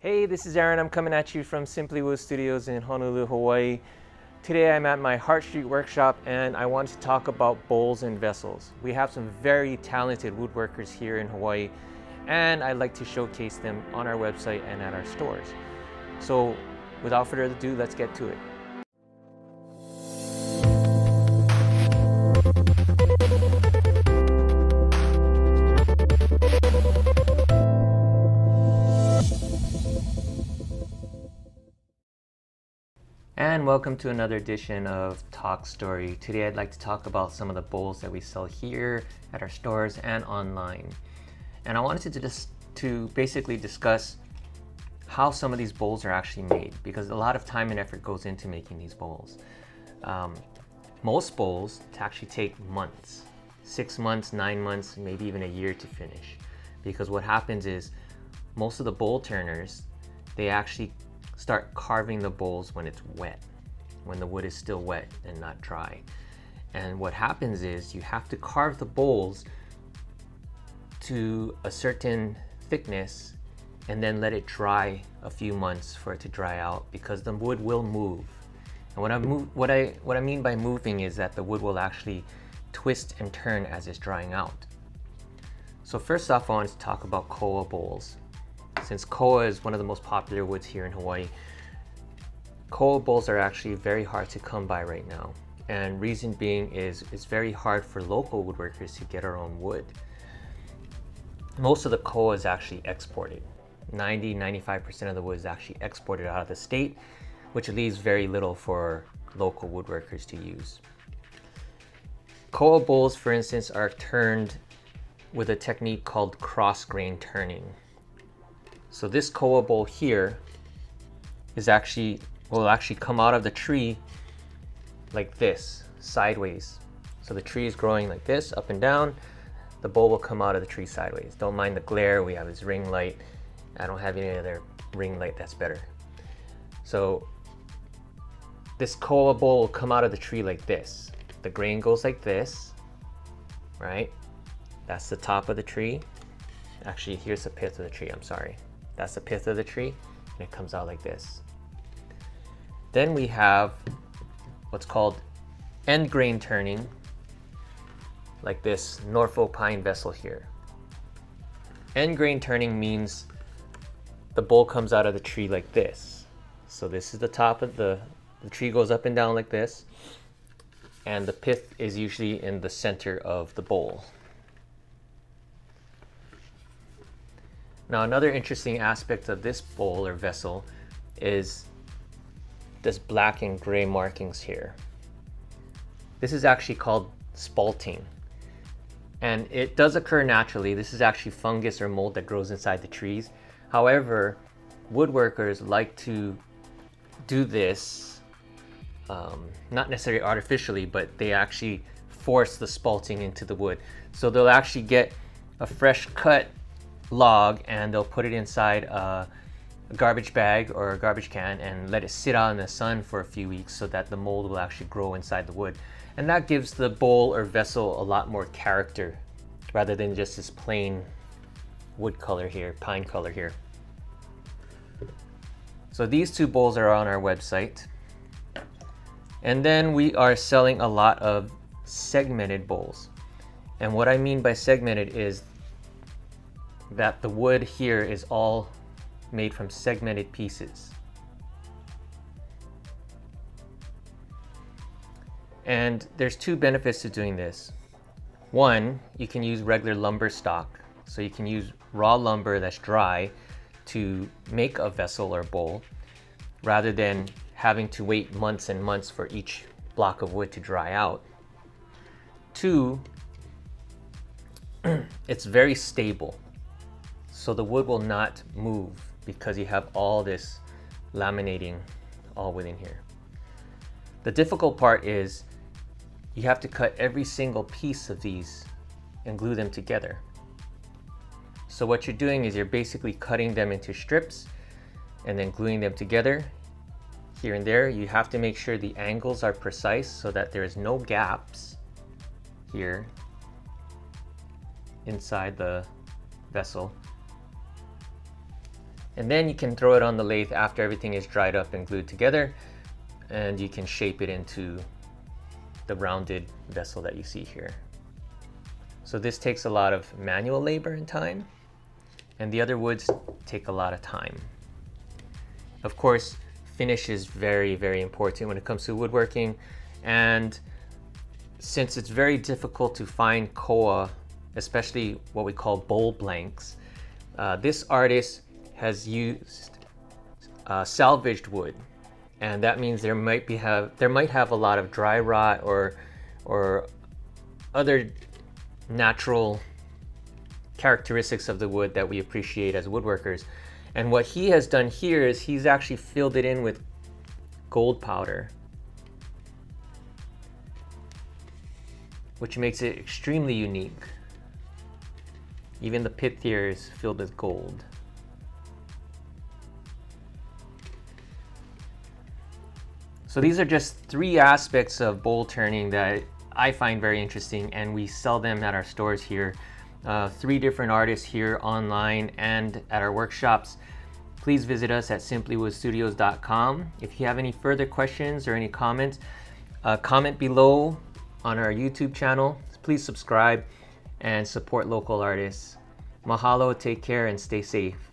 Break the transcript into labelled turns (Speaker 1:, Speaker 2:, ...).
Speaker 1: Hey, this is Aaron. I'm coming at you from Simply Wood Studios in Honolulu, Hawaii. Today I'm at my Hart Street workshop and I want to talk about bowls and vessels. We have some very talented woodworkers here in Hawaii and I'd like to showcase them on our website and at our stores. So without further ado, let's get to it. And welcome to another edition of Talk Story. Today I'd like to talk about some of the bowls that we sell here at our stores and online. And I wanted to basically discuss how some of these bowls are actually made, because a lot of time and effort goes into making these bowls. Most bowls actually take months, 6 months, 9 months, maybe even a year to finish. Because what happens is most of the bowl turners, they actually start carving the bowls when it's wet, when the wood is still wet and not dry. And what happens is you have to carve the bowls to a certain thickness and then let it dry a few months for it to dry out, because the wood will move. And what I mean by moving is that the wood will actually twist and turn as it's drying out. So first off, I wanted to talk about koa bowls. Since koa is one of the most popular woods here in Hawaii, koa bowls are actually very hard to come by right now. And reason being is it's very hard for local woodworkers to get our own wood. Most of the koa is actually exported. 90–95% of the wood is actually exported out of the state, which leaves very little for local woodworkers to use. Koa bowls, for instance, are turned with a technique called cross-grain turning. So this koa bowl here will actually come out of the tree like this, sideways. So the tree is growing like this, up and down. The bowl will come out of the tree sideways. Don't mind the glare, we have this ring light. I don't have any other ring light that's better. So this koa bowl will come out of the tree like this. The grain goes like this, right? That's the top of the tree. Actually, here's the pith of the tree, I'm sorry. That's the pith of the tree, and it comes out like this. Then we have what's called end grain turning, like this Norfolk pine vessel here. End grain turning means the bowl comes out of the tree like this. So this is the top of the tree goes up and down like this, and the pith is usually in the center of the bowl. Now another interesting aspect of this bowl or vessel is this black and gray markings here. This is actually called spalting, and it does occur naturally. This is actually fungus or mold that grows inside the trees. However, woodworkers like to do this, not necessarily artificially, but they actually force the spalting into the wood. So they'll actually get a fresh cut log and they'll put it inside a garbage bag or a garbage can and let it sit out in the sun for a few weeks so that the mold will actually grow inside the wood. And that gives the bowl or vessel a lot more character rather than just this plain wood color here, pine color here. So these two bowls are on our website. And then we are selling a lot of segmented bowls. And what I mean by segmented is that the wood here is all made from segmented pieces. And there's two benefits to doing this. One, you can use regular lumber stock. So you can use raw lumber that's dry to make a vessel or bowl, rather than having to wait months and months for each block of wood to dry out. Two, it's very stable. So the wood will not move because you have all this laminating all within here. The difficult part is you have to cut every single piece of these and glue them together. So what you're doing is you're basically cutting them into strips and then gluing them together here and there. You have to make sure the angles are precise so that there is no gaps here inside the vessel. And then you can throw it on the lathe after everything is dried up and glued together, and you can shape it into the rounded vessel that you see here. So this takes a lot of manual labor and time, and the other woods take a lot of time. Of course, finish is very, very important when it comes to woodworking, and since it's very difficult to find koa, especially what we call bowl blanks, this artist has used salvaged wood, and that means there might have a lot of dry rot or other natural characteristics of the wood that we appreciate as woodworkers. And what he has done here is he's actually filled it in with gold powder, which makes it extremely unique. Even the pith here is filled with gold. So these are just 3 aspects of bowl turning that I find very interesting, and we sell them at our stores here. 3 different artists here online and at our workshops. Please visit us at simplywoodstudios.com. If you have any further questions or any comments, comment below on our YouTube channel. Please subscribe and support local artists. Mahalo, take care, and stay safe.